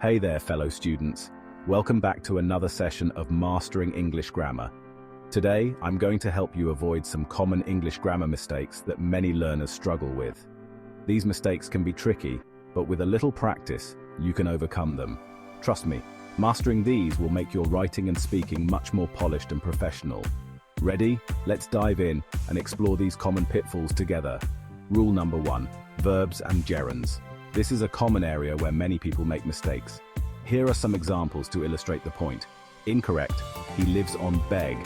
Hey there, fellow students. Welcome back to another session of Mastering English Grammar. Today, I'm going to help you avoid some common English grammar mistakes that many learners struggle with. These mistakes can be tricky, but with a little practice, you can overcome them. Trust me, mastering these will make your writing and speaking much more polished and professional. Ready? Let's dive in and explore these common pitfalls together. Rule number 1, verbs and gerunds. This is a common area where many people make mistakes. Here are some examples to illustrate the point. Incorrect, he lives on beg.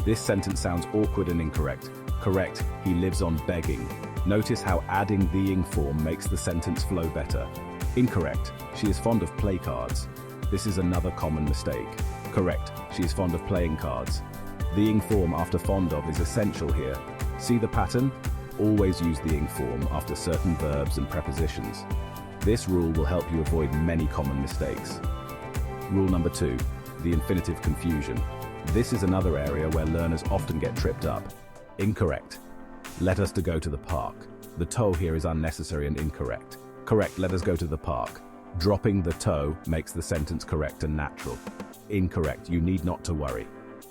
This sentence sounds awkward and incorrect. Correct, he lives on begging. Notice how adding the ing form makes the sentence flow better. Incorrect, she is fond of play cards. This is another common mistake. Correct, she is fond of playing cards. The ing form after fond of is essential here. See the pattern? Always use the ing form after certain verbs and prepositions. This rule will help you avoid many common mistakes. Rule number 2, the infinitive confusion. This is another area where learners often get tripped up. Incorrect. Let us to go to the park. The to here is unnecessary and incorrect. Correct, let us go to the park. Dropping the to makes the sentence correct and natural. Incorrect, you need not to worry.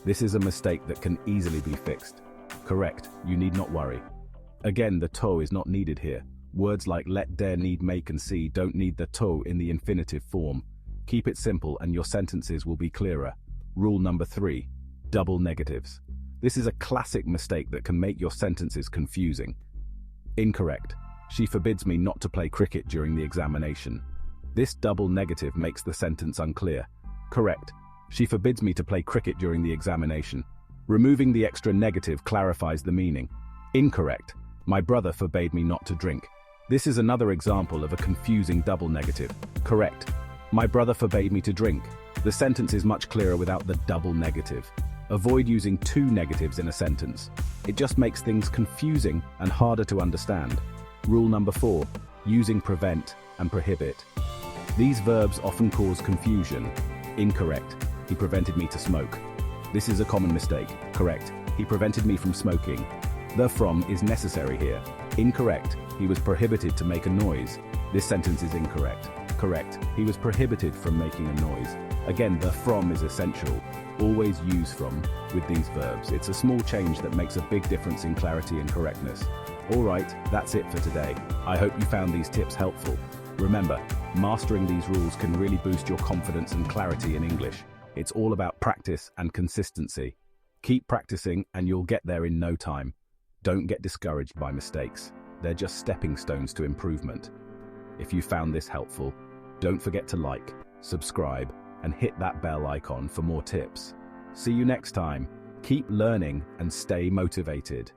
This is a mistake that can easily be fixed. Correct, you need not worry. Again, the to is not needed here. Words like let, dare, need, make, and see don't need the to in the infinitive form. Keep it simple and your sentences will be clearer. Rule number 3, double negatives. This is a classic mistake that can make your sentences confusing. Incorrect. She forbids me not to play cricket during the examination. This double negative makes the sentence unclear. Correct. She forbids me to play cricket during the examination. Removing the extra negative clarifies the meaning. Incorrect. My brother forbade me not to drink. This is another example of a confusing double negative. Correct. My brother forbade me to drink. The sentence is much clearer without the double negative. Avoid using two negatives in a sentence. It just makes things confusing and harder to understand. Rule number 4, using prevent and prohibit. These verbs often cause confusion. Incorrect. He prevented me to smoke. This is a common mistake. Correct. He prevented me from smoking. The from is necessary here. Incorrect. He was prohibited to make a noise. This sentence is incorrect. Correct. He was prohibited from making a noise. Again, the from is essential. Always use from with these verbs. It's a small change that makes a big difference in clarity and correctness. Alright, that's it for today. I hope you found these tips helpful. Remember, mastering these rules can really boost your confidence and clarity in English. It's all about practice and consistency. Keep practicing and you'll get there in no time. Don't get discouraged by mistakes. They're just stepping stones to improvement. If you found this helpful, don't forget to like, subscribe, and hit that bell icon for more tips. See you next time. Keep learning and stay motivated.